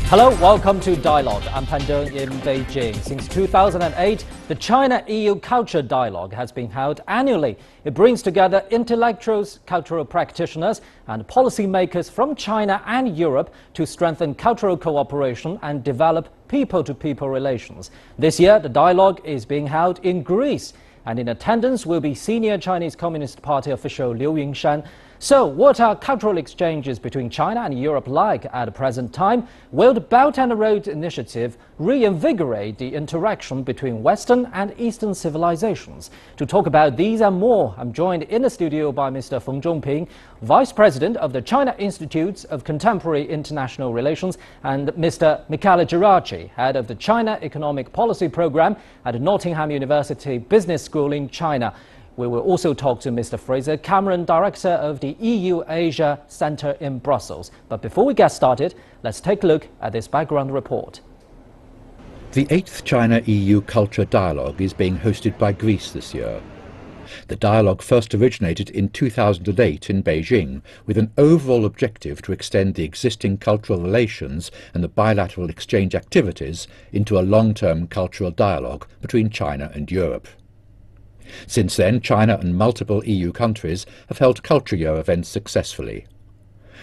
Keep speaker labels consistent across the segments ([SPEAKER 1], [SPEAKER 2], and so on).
[SPEAKER 1] Hello, welcome to Dialogue. I'm Pandong in Beijing. Since 2008, the China-EU Culture Dialogue has been held annually. It brings together intellectuals, cultural practitioners, and policymakers from China and Europe to strengthen cultural cooperation and develop people-to-people relations. This year, the dialogue is being held in Greece, and in attendance will be senior Chinese Communist Party official Liu Yunshan. So, what are cultural exchanges between China and Europe like at the present time? Will the Belt and Road Initiative reinvigorate the interaction between Western and Eastern civilizations? To talk about these and more, I'm joined in the studio by Mr. Feng Zhongping, Vice President of the China Institute of Contemporary International Relations, and Mr. Michele Geraci, Head of the China Economic Policy Program at Nottingham University Business School in China. We will also talk to Mr. Fraser Cameron, Director of the EU Asia Centre in Brussels. But before we get started, let's take a look at this background report.
[SPEAKER 2] The 8th China-EU Culture Dialogue is being hosted by Greece this year. The dialogue first originated in 2008 in Beijing, with an overall objective to extend the existing cultural relations and the bilateral exchange activities into a long-term cultural dialogue between China and Europe. Since then, China and multiple EU countries have held Culture Year events successfully.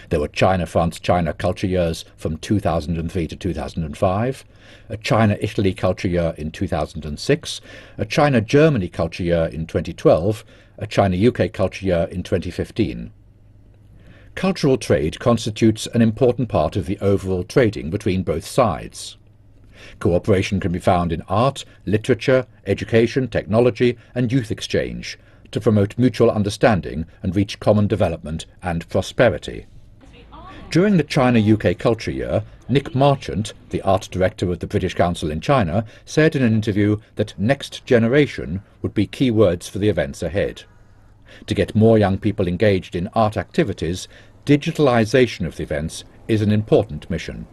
[SPEAKER 2] There were China-France-China Culture Years from 2003 to 2005, a China-Italy Culture Year in 2006, a China-Germany Culture Year in 2012, a China-UK Culture Year in 2015. Cultural trade constitutes an important part of the overall trading between both sides. Cooperation can be found in art, literature, education, technology and youth exchange to promote mutual understanding and reach common development and prosperity. During the China-UK Culture Year, Nick Marchant, the art director of the British Council in China, said in an interview that next generation would be key words for the events ahead. To get more young people engaged in art activities, digitalization of the events is an important mission.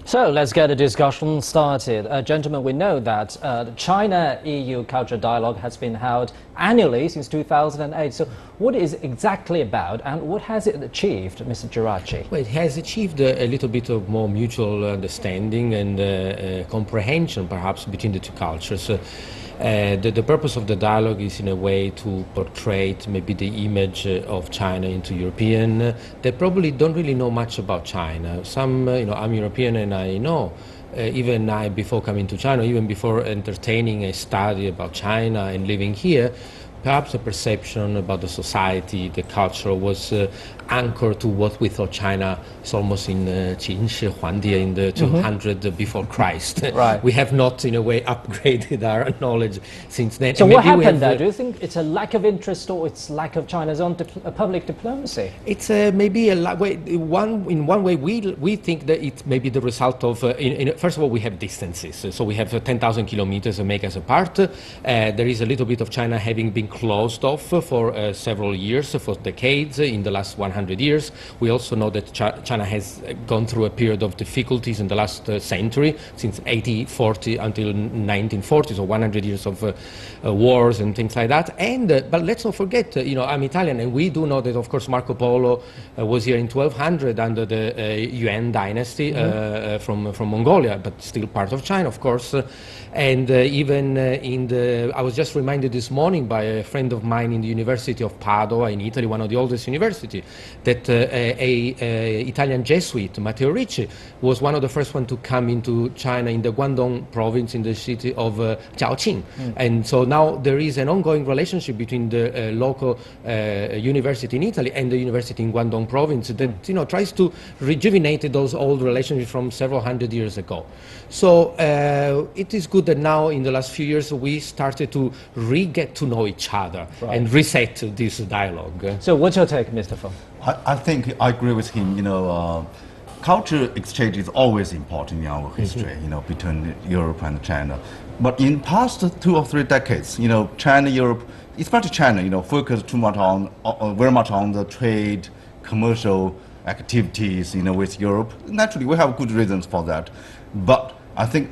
[SPEAKER 1] So let's get a discussion started. Gentlemen, we know that the China-EU Culture Dialogue has been held annually since 2008. So what is it exactly about and what has it achieved, Mr. Geraci?
[SPEAKER 3] Well, it has achieved a little bit of more mutual understanding and comprehension, perhaps, between the two cultures. The purpose of the dialogue is in a way to portray maybe the image of China into European. They probably don't really know much about China. Some, I'm European and I know, even I, before coming to China, even before entertaining a study about China and living here, perhaps the perception about the society, the culture was anchored to what we thought China is almost in Qin Shi Huangdi in the 200 before Christ.
[SPEAKER 1] Right.
[SPEAKER 3] We have not, in a way, upgraded our knowledge since then.
[SPEAKER 1] So what happened there? Do you think it's a lack of interest or it's lack of China's own public diplomacy?
[SPEAKER 3] It's maybe in one way we think that it may be the result of, first of all, we have distances. So we have 10,000 kilometers that make us apart. There is a little bit of China having been closed off for several years, for decades, in the last 100 years. We also know that China has gone through a period of difficulties in the last century, since 1840 until 1940, so 100 years of wars and things like that. And but let's not forget, I'm Italian, and we do know that, of course, Marco Polo was here in 1200 under the Yuan dynasty from Mongolia, but still part of China, of course. And even I was just reminded this morning by a friend of mine in the University of Padua in Italy, one of the oldest universities, that a Italian Jesuit, Matteo Ricci, was one of the first ones to come into China in the Guangdong province in the city of Jiaoqing. And so now there is an ongoing relationship between the local university in Italy and the university in Guangdong province that tries to rejuvenate those old relationships from several hundred years ago. So it is good that now in the last few years we started to get to know each other and reset this dialogue.
[SPEAKER 1] So what's your take, Mr. Feng?
[SPEAKER 4] I think I agree with him. Culture exchange is always important in our history, between Europe and China. But in past 2 or 3 decades, China, Europe, especially China, focused too much very much on the trade, commercial activities, with Europe. Naturally, we have good reasons for that. But I think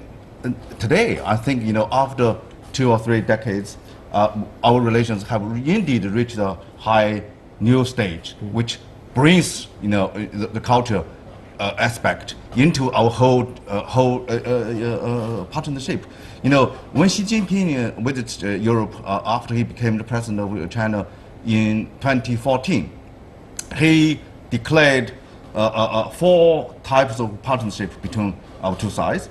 [SPEAKER 4] today, after 2 or 3 decades, our relations have indeed reached a high new stage, which brings the culture aspect into our whole partnership. You know, when Xi Jinping visited Europe after he became the president of China in 2014, he declared 4 types of partnership between our two sides.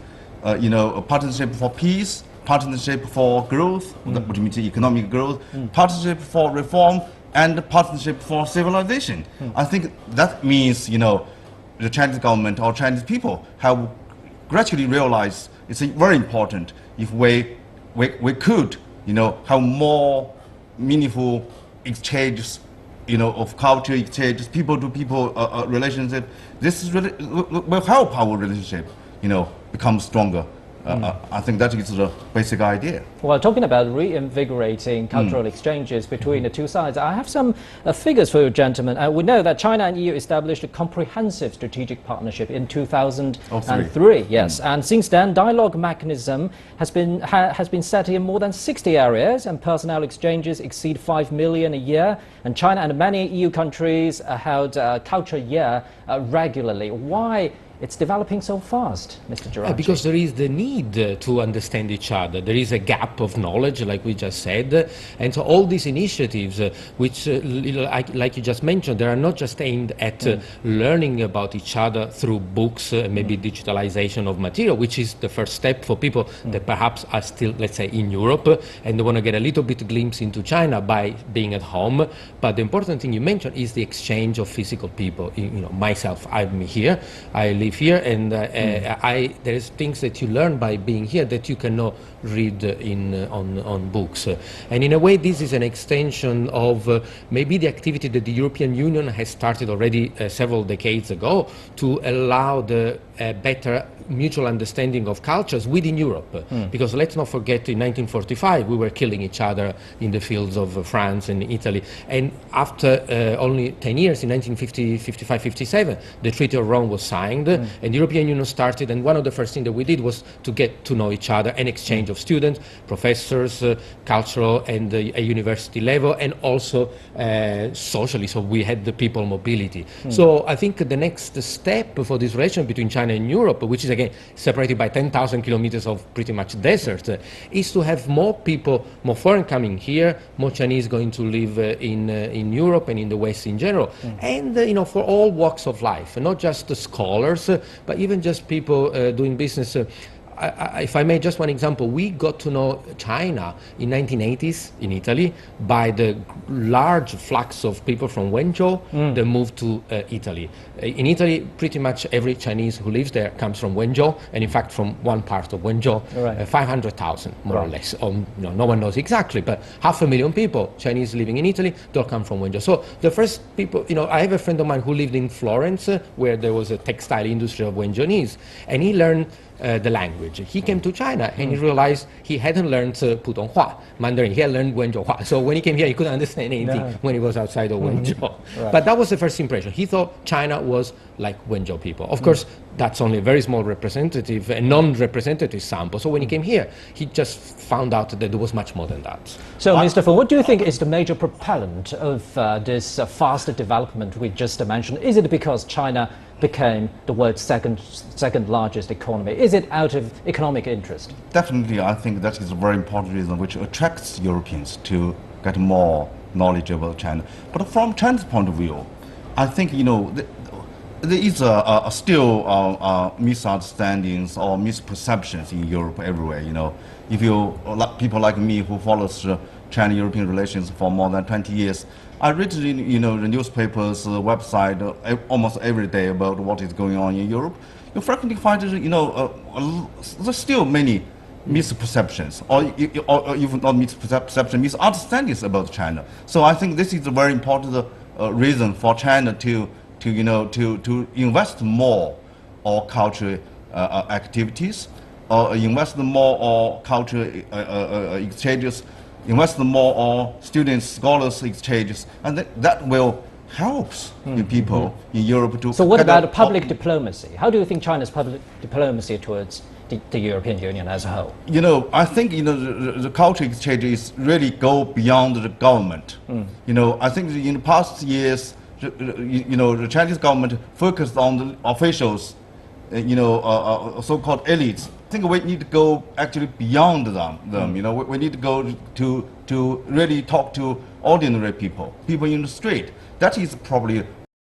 [SPEAKER 4] You know, a partnership for peace, partnership for growth, which means economic growth, partnership for reform, and partnership for civilization. I think that means, you know, the Chinese government or Chinese people have gradually realized it's very important if we could, you know, have more meaningful exchanges, you know, of culture exchanges, people to people relationship. This is really will help our relationship, you know, become stronger. I think that is the basic idea.
[SPEAKER 1] Well, talking about reinvigorating cultural exchanges between the two sides, I have some figures for you, gentlemen. We know that China and EU established a comprehensive strategic partnership in 2003. Yes, and since then, dialogue mechanism has been set in more than 60 areas, and personnel exchanges exceed 5 million a year. And China and many EU countries held Culture Year regularly. Why? It's developing so fast, Mr. Geraci.
[SPEAKER 3] Because there is the need to understand each other. There is a gap of knowledge, like we just said. And so all these initiatives, which, like you just mentioned, they are not just aimed at learning about each other through books, maybe digitalization of material, which is the first step for people that perhaps are still, let's say, in Europe, and they want to get a little bit glimpse into China by being at home. But the important thing you mentioned is the exchange of physical people. You know, myself, I'm here, I live here, and there's things that you learn by being here that you cannot read on books. And in a way, this is an extension of maybe the activity that the European Union has started already several decades ago to allow the better mutual understanding of cultures within Europe. Because let's not forget, in 1945, we were killing each other in the fields of France and Italy. And after only 10 years, in 1950, 55, 57, the Treaty of Rome was signed, and the European Union started, and one of the first things that we did was to get to know each other, and exchange of students, professors, cultural and a university level, and also socially, so we had the people mobility. So I think the next step for this relation between China and Europe, which is again separated by 10,000 kilometers of pretty much desert, is to have more people, more foreign coming here, more Chinese going to live in Europe and in the West in general, and you know, for all walks of life, not just the scholars, but even just people doing business. If I may, just one example, we got to know China in 1980s in Italy by the large flux of people from Wenzhou that moved to Italy. In Italy, pretty much every Chinese who lives there comes from Wenzhou, and in fact from one part of Wenzhou, 500,000 more or less. No one knows exactly, but 500,000 people, Chinese living in Italy, they all come from Wenzhou. So the first people, you know, I have a friend of mine who lived in Florence, where there was a textile industry of Wenzhounese, and he learned the language. He came to China and he realized he hadn't learned Putonghua, Mandarin. He had learned Wenzhouhua. So when he came here, he couldn't understand anything when he was outside of Wenzhou. But that was the first impression. He thought China was like Wenzhou people. Of course, that's only a very small representative, a non-representative sample. So when he came here, he just found out that there was much more than that.
[SPEAKER 1] So, Mr. Feng, what do you think is the major propellant of this faster development we just mentioned? Is it because China became the world's second largest economy? Is it out of economic interest?
[SPEAKER 4] Definitely, I think that is a very important reason which attracts Europeans to get more knowledge about China. But from China's point of view, I think, you know, there is still misunderstandings or misperceptions in Europe everywhere. You know, if you people like me who follows China-European relations for more than 20 years, I read, you know, the newspapers, website almost every day about what is going on in Europe. You frequently find, you know, there's still many misperceptions, or even not misperceptions, misunderstandings about China. So I think this is a very important reason for China to invest more on cultural activities, or invest more on cultural exchanges, invest more on students, scholars exchanges, and that will help people in Europe to.
[SPEAKER 1] So what about public diplomacy? How do you think China's public diplomacy towards the European Union as a whole?
[SPEAKER 4] You know, I think, you know, the cultural exchanges really go beyond the government. You know, I think in the past years, the Chinese government focused on the officials, so-called elites. I think we need to go actually beyond them. We need to go to really talk to ordinary people in the street. That is probably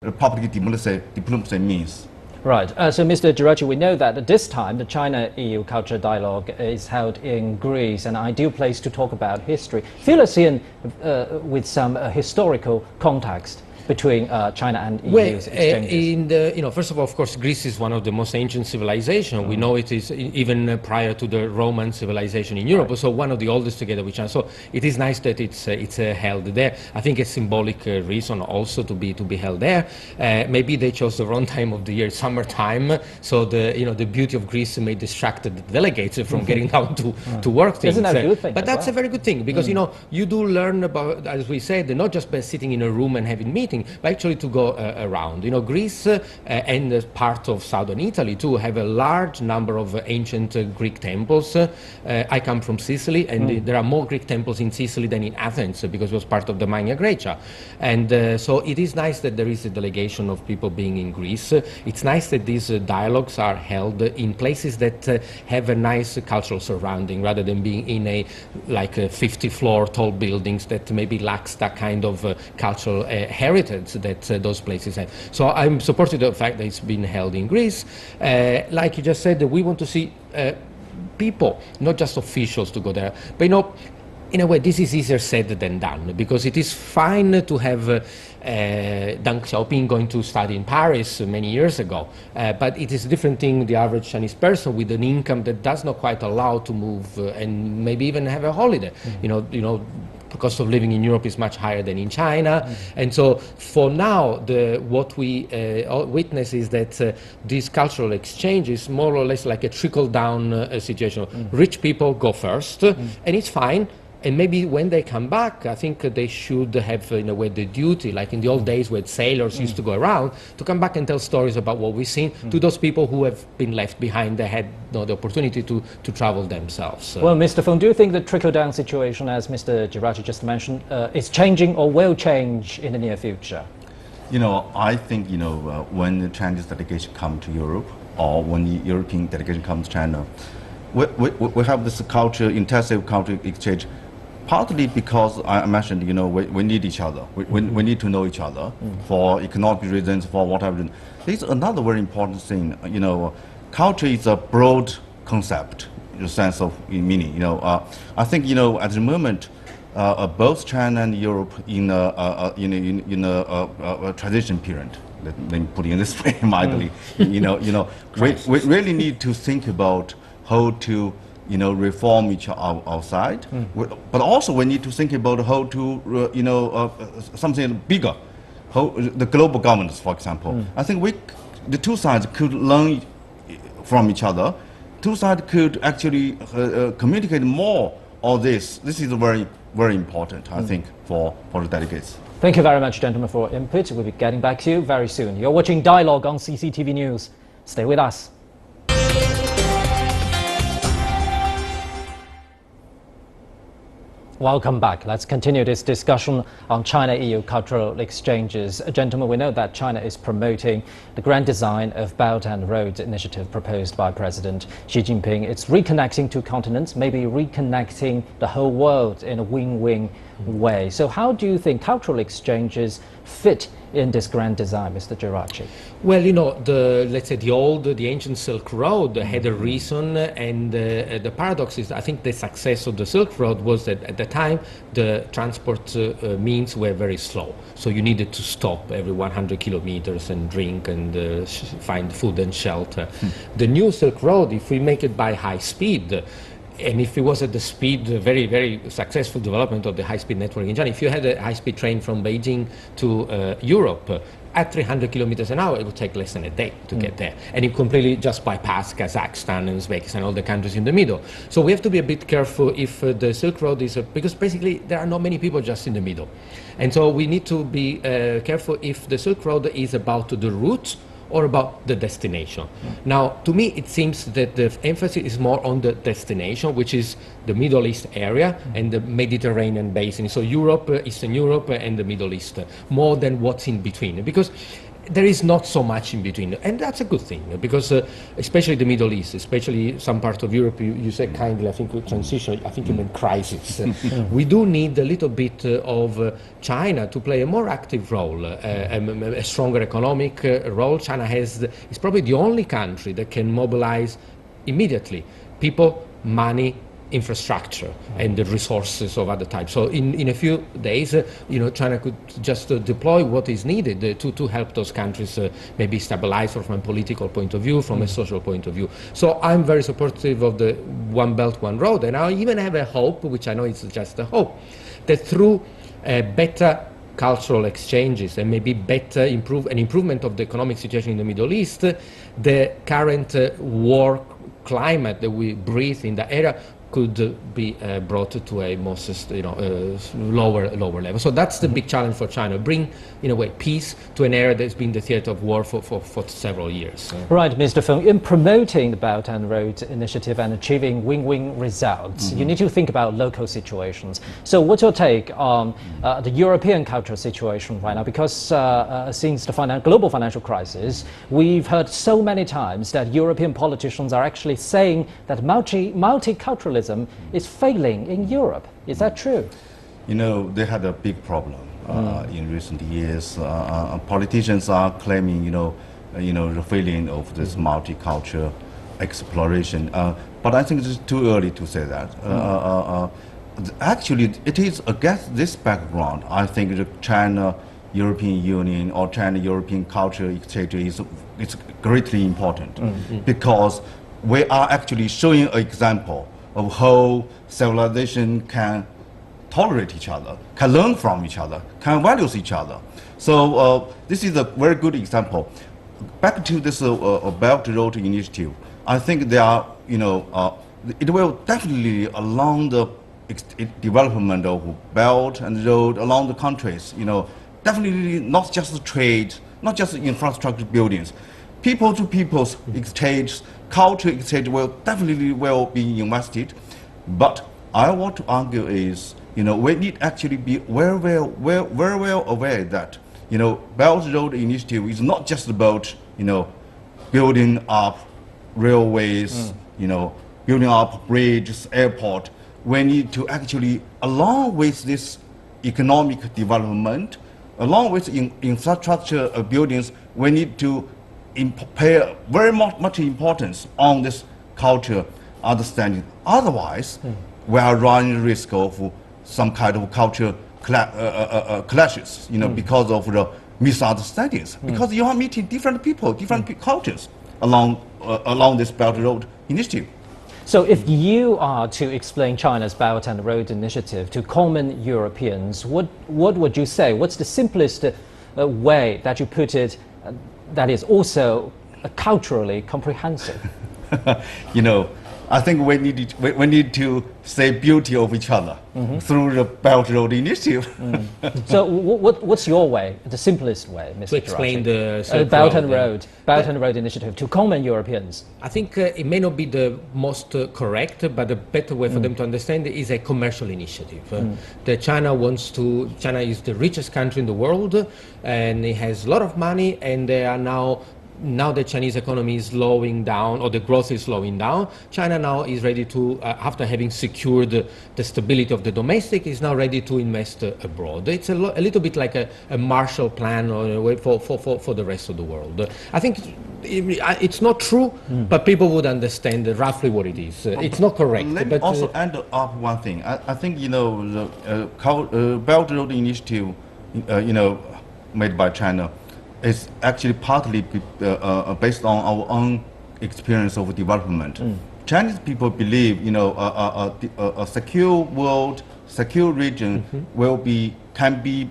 [SPEAKER 4] the public diplomacy means.
[SPEAKER 1] Right. So, Mr. Geraci, we know that at this time the China-EU Culture Dialogue is held in Greece, an ideal place to talk about history. Fill us in with some historical context between China and EU's exchanges.
[SPEAKER 3] First of all, of course, Greece is one of the most ancient civilizations. We know it is even prior to the Roman civilization in Europe, so one of the oldest together with China. So it is nice that it's held there. I think a symbolic reason also to be held there. Maybe they chose the wrong time of the year, summertime, so the beauty of Greece may distract the delegates from getting down to work things.
[SPEAKER 1] Isn't that a good thing?
[SPEAKER 3] But that's a very good thing, because you do learn about, as we said, not just by sitting in a room and having meetings, but actually to go around. Greece and part of southern Italy too have a large number of ancient Greek temples. I come from Sicily, and there are more Greek temples in Sicily than in Athens, because it was part of the Magna Graecia. And so it is nice that there is a delegation of people being in Greece. It's nice that these dialogues are held in places that have a nice cultural surrounding, rather than being in a 50-floor tall buildings that maybe lacks that kind of cultural heritage that those places have. So I'm supportive of the fact that it's been held in Greece. Like you just said, we want to see people, not just officials, to go there. But in a way, this is easier said than done, because it is fine to have Deng Xiaoping going to study in Paris many years ago, but it is a different thing, the average Chinese person with an income that does not quite allow to move and maybe even have a holiday. The cost of living in Europe is much higher than in China, and so for now, what we witness is that this cultural exchange is more or less like a trickle-down situation. Rich people go first, and it's fine. And maybe when they come back, I think they should have, in a way, the duty, like in the old days where sailors used to go around, to come back and tell stories about what we've seen to those people who have been left behind. They had the opportunity to travel themselves.
[SPEAKER 1] Well, Mr. Feng, do you think the trickle-down situation, as Mr. Geraci just mentioned, is changing or will change in the near future?
[SPEAKER 4] I think, when the Chinese delegation come to Europe, or when the European delegation comes to China, we have this intensive culture exchange. Partly because I mentioned, we need each other. We need to know each other for economic reasons, for whatever reason. There's another very important thing. Culture is a broad concept in the sense of meaning. I think, at the moment, both China and Europe in a transition period. Let me put it in this way, mildly. We really need to think about how to reform our side, but also we need to think about how to something bigger, how the global governance, for example. I think the two sides could learn from each other. Two sides could actually communicate more on this. This is very, very important, I think, for the delegates.
[SPEAKER 1] Thank you very much, gentlemen, for your input. We'll be getting back to you very soon. You're watching Dialogue on CCTV News. Stay with us. Welcome back. Let's continue this discussion on China-EU cultural exchanges. Gentlemen, we know that China is promoting the grand design of Belt and Road initiative proposed by President Xi Jinping. It's reconnecting two continents, maybe reconnecting the whole world in a win-win way. So how do you think cultural exchanges fit in this grand design, Mr. Geraci?
[SPEAKER 3] Well, let's say the ancient Silk Road had a reason, and the paradox is, I think the success of the Silk Road was that at the time the transport means were very slow, so you needed to stop every 100 kilometers and drink and find food and shelter. The new Silk Road, if we make it by high speed, and if it was at the speed, very, very successful development of the high-speed network in China, if you had a high-speed train from Beijing to Europe at 300 kilometers an hour, it would take less than a day to get there. And it completely just bypassed Kazakhstan and Uzbekistan, all the countries in the middle. So we have to be a bit careful if the Silk Road is, because basically there are not many people just in the middle. And so we need to be careful if the Silk Road is about the route or about the destination. Now, to me, it seems that the emphasis is more on the destination, which is the Middle East area and the Mediterranean basin. So Europe, Eastern Europe, and the Middle East, more than what's in between. Because there is not so much in between, and that's a good thing, because especially the Middle East, especially some parts of Europe, you said kindly, I think transition, I think you meant crisis. We do need a little bit of China to play a more active role, a stronger economic role. China is probably the only country that can mobilize immediately people, money, infrastructure and the resources of other types. So in a few days, China could just deploy what is needed to help those countries maybe stabilize from a political point of view, from a social point of view. So I'm very supportive of the One Belt, One Road, and I even have a hope, which I know is just a hope, that through better cultural exchanges and maybe better improvement of the economic situation in the Middle East, the current war climate that we breathe in the area could be brought to a more lower level. So that's the big challenge for China, bring, in a way, peace to an area that's been the theater of war for several years.
[SPEAKER 1] Right, Mr. Feng, in promoting the Belt and Road Initiative and achieving win-win results, you need to think about local situations. So what's your take on the European cultural situation right now? Because since the global financial crisis, we've heard so many times that European politicians are actually saying that multiculturalism is failing in Europe. Is that true?
[SPEAKER 4] They had a big problem in recent years. Politicians are claiming, the failing of this multicultural exploration. But I think it's too early to say that. Actually, it is against this background, I think the China-European Union or China-European cultural exchange is greatly important because we are actually showing an example of how civilization can tolerate each other, can learn from each other, can value each other. So this is a very good example. Back to this Belt Road Initiative, I think there are, it will definitely along the development of Belt and Road along the countries, definitely not just trade, not just infrastructure buildings. People to people's exchange, culture exchange will definitely be invested, but I want to argue is, we need actually be very well aware that, Belt Road Initiative is not just about, building up railways, building up bridges, airport. We need to actually, along with this economic development, along with infrastructure buildings, we need to pay very much importance on this culture understanding. Otherwise, we are running the risk of some kind of culture clashes, because of the misunderstandings. Because you are meeting different people, different cultures along this Belt and Road Initiative.
[SPEAKER 1] So if you are to explain China's Belt and Road Initiative to common Europeans, what would you say? What's the simplest way that you put it that is also culturally comprehensive?
[SPEAKER 4] I think we need to say beauty of each other through the Belt Road Initiative.
[SPEAKER 1] So what's your way, the simplest way, Mr.
[SPEAKER 3] To explain
[SPEAKER 1] Geraci?
[SPEAKER 3] the
[SPEAKER 1] Belt and Road Initiative to common Europeans?
[SPEAKER 3] I think it may not be the most correct, but the better way for them to understand it is a commercial initiative. China is the richest country in the world, and it has a lot of money, and they are now the Chinese economy is slowing down, or the growth is slowing down. China now is ready to, after having secured the stability of the domestic, is now ready to invest abroad. It's a little bit like a Marshall Plan for the rest of the world. I think it's not true, but people would understand roughly what it is. It's not correct.
[SPEAKER 4] Let me also add up one thing. I think, the Belt Road Initiative, made by China, is actually partly based on our own experience of development. Chinese people believe, a secure world, secure region can be,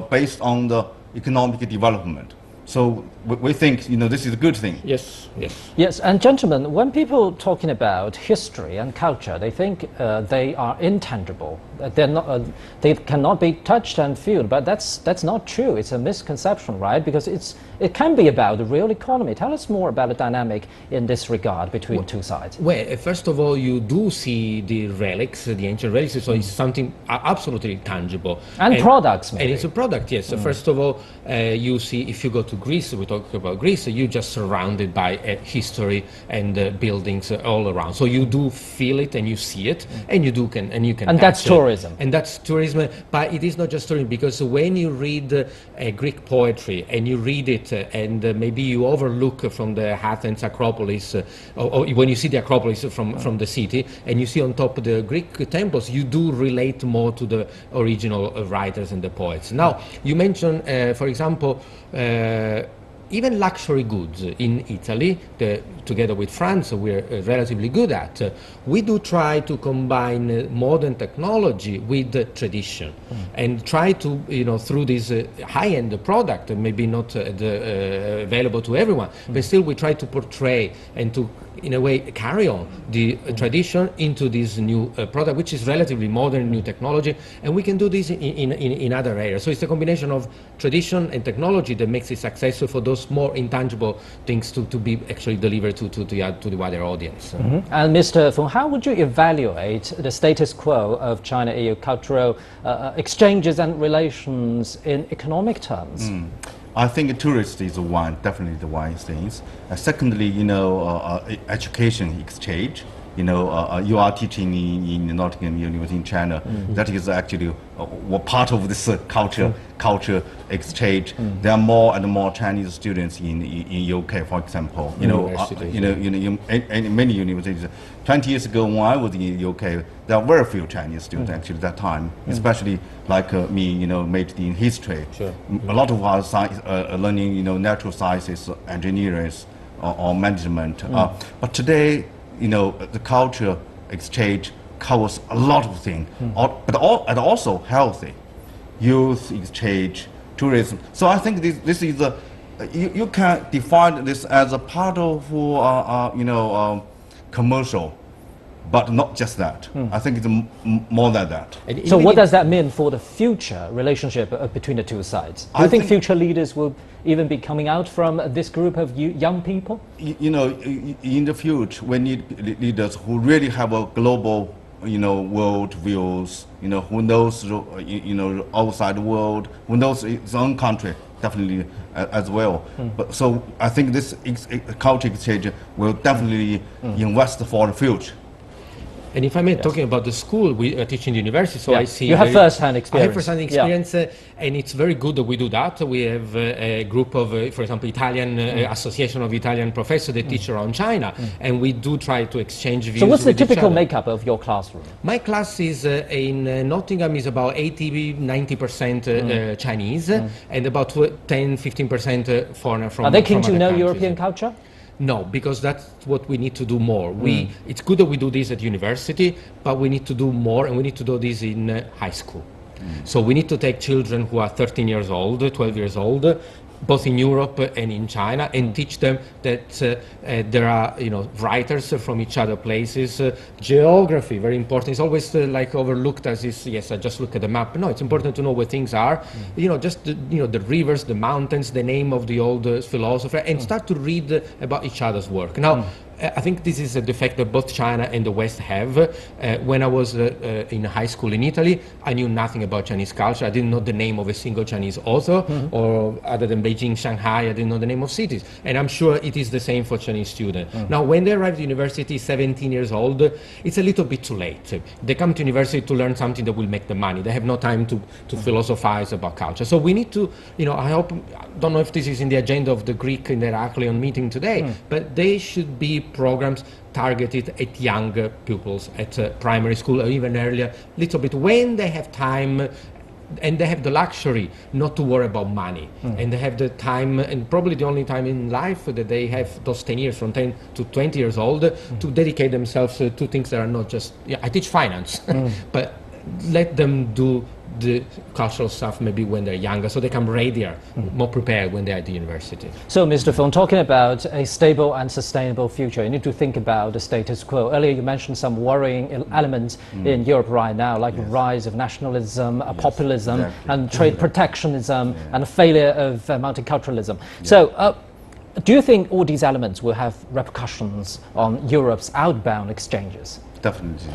[SPEAKER 4] based on the economic development. So we think, this is a good thing.
[SPEAKER 3] Yes, yes.
[SPEAKER 1] Yes, and gentlemen, when people talking about history and culture, they think they are intangible. They're not, they cannot be touched and felt, but that's not true. It's a misconception, right? Because it can be about the real economy. Tell us more about the dynamic in this regard between two sides.
[SPEAKER 3] Well, first of all, you do see the relics, the ancient relics, so it's something absolutely tangible.
[SPEAKER 1] And products, maybe.
[SPEAKER 3] And it's a product, yes. So first of all, you see, if you go to Greece, we talk about Greece, you're just surrounded by history and buildings all around. So you do feel it and you see it, and you can.
[SPEAKER 1] And that's tourism.
[SPEAKER 3] And that's tourism, but it is not just tourism, because when you read Greek poetry and you read it, and maybe you overlook from the Athens Acropolis, or when you see the Acropolis from the city, and you see on top the Greek temples, you do relate more to the original writers and the poets. Now, you mentioned, for example, even luxury goods in Italy, together with France, we're relatively good at. We do try to combine modern technology with tradition, and try to, through this high-end product, maybe not available to everyone, but still we try to portray and to, in a way, carry on the tradition into this new product, which is relatively modern, new technology, and we can do this in other areas. So it's a combination of tradition and technology that makes it successful for those more intangible things to be actually delivered to the wider audience.
[SPEAKER 1] And Mr. Feng, how would you evaluate the status quo of China-EU cultural exchanges and relations in economic terms?
[SPEAKER 4] I think tourist is definitely the one thing. Secondly, education exchange. You are teaching in Nottingham University in China. That is actually part of this culture exchange. There are more and more Chinese students in UK, for example. In many universities. 20 years ago, when I was in UK, there were very few Chinese students actually at that time, especially like me, majored in history.
[SPEAKER 3] Sure.
[SPEAKER 4] A lot of us learning, natural sciences, engineering, or management. But today, the culture exchange covers a lot of things, but also healthy, youth exchange, tourism. So I think this is you can define this as a part of commercial, but not just that. I think it's more than that.
[SPEAKER 1] So what does that mean for the future relationship between the two sides? Do you think future leaders will even be coming out from this group of young people?
[SPEAKER 4] In the future, we need leaders who really have a global, world views, who knows, outside the world, who knows his own country, definitely as well. But so I think this culture exchange will definitely invest for the future.
[SPEAKER 3] And if I may, talking about the school, we teach in the university, so I see...
[SPEAKER 1] You have first-hand experience.
[SPEAKER 3] I have first-hand experience, and it's very good that we do that. We have a group of, for example, Italian Association of Italian Professors that teach around China, and we do try to exchange views.
[SPEAKER 1] So what's the
[SPEAKER 3] with
[SPEAKER 1] typical makeup of your classroom?
[SPEAKER 3] My class is in Nottingham is about 80-90% Chinese, and about 10-15% foreigner from.
[SPEAKER 1] Are they keen to know
[SPEAKER 3] countries.
[SPEAKER 1] European culture?
[SPEAKER 3] No, because that's what we need to do more. It's good that we do this at university, but we need to do more, and we need to do this in high school. So we need to take children who are 13 years old, 12 years old, both in Europe and in China, and teach them that there are, writers from each other places. Geography, very important. It's always like overlooked as is, yes, I just look at the map. No, it's important to know where things are. Just the rivers, the mountains, the name of the old philosopher, and start to read about each other's work. Now, I think this is a defect that both China and the West have. When I was in high school in Italy, I knew nothing about Chinese culture. I didn't know the name of a single Chinese author, or other than Beijing, Shanghai, I didn't know the name of cities. And I'm sure it is the same for Chinese students. Now, when they arrive at university, 17 years old, it's a little bit too late. They come to university to learn something that will make them money. They have no time to philosophize about culture. So we need to, I don't know if this is in the agenda of the Greek in the Heraclion meeting today, but they should be programs targeted at younger pupils at primary school or even earlier, little bit when they have time and they have the luxury not to worry about money, and they have the time, and probably the only time in life that they have those 10 years, from 10 to 20 years old, to dedicate themselves to things that are not just, I teach finance, but let them do the cultural stuff maybe when they're younger, so they come readier, more prepared when they're at the university.
[SPEAKER 1] So, Mr. Fong, talking about a stable and sustainable future, you need to think about the status quo. Earlier you mentioned some worrying elements in Europe right now, like the rise of nationalism, populism, and trade protectionism, and the failure of multiculturalism. So, do you think all these elements will have repercussions on Europe's outbound exchanges?
[SPEAKER 4] Definitely,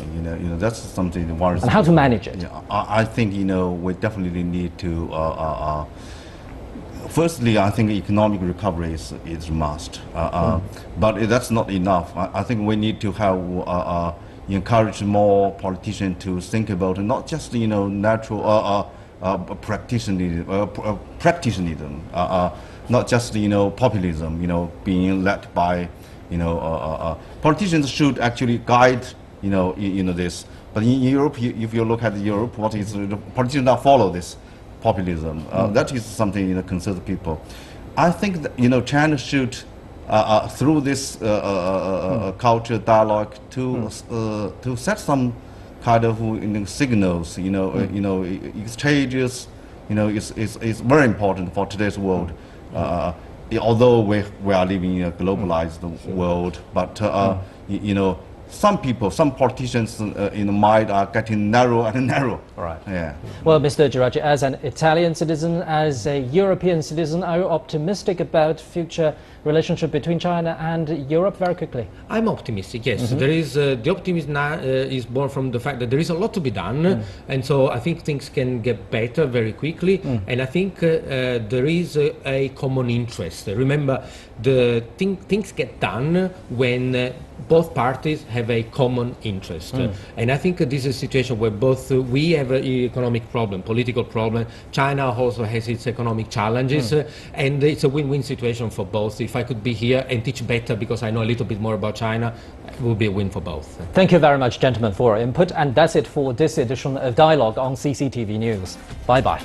[SPEAKER 4] that's something that worries.
[SPEAKER 1] And how to manage it?
[SPEAKER 4] I think we definitely need to. Firstly, I think economic recovery is a must, but that's not enough. I think we need to have encourage more politicians to think about not just natural practitionism, not just populism, being led by politicians should actually guide this. But in Europe, if you look at Europe, what is politicians now follow this populism. That is something concerns people. I think that China should through this culture dialogue to set some kind of signals. Exchanges. Is very important for today's world. Although we are living in a globalized world, but some people, some politicians in the mind are getting narrow and narrow.
[SPEAKER 1] All right.
[SPEAKER 4] Yeah.
[SPEAKER 1] Well, Mr. Geraci, as an Italian citizen, as a European citizen, are you optimistic about future relationship between China and Europe? Very quickly.
[SPEAKER 3] I'm optimistic, yes. There is the optimism is born from the fact that there is a lot to be done, and so I think things can get better very quickly, and I think there is a common interest. Remember, things get done when both parties have a common interest, and I think this is a situation where both we have an economic problem, political problem, China also has its economic challenges, and it's a win-win situation for both. If I could be here and teach better because I know a little bit more about China, it will be a win for both.
[SPEAKER 1] Thank you very much, gentlemen, for your input, and that's it for this edition of Dialogue on CCTV News. Bye-bye.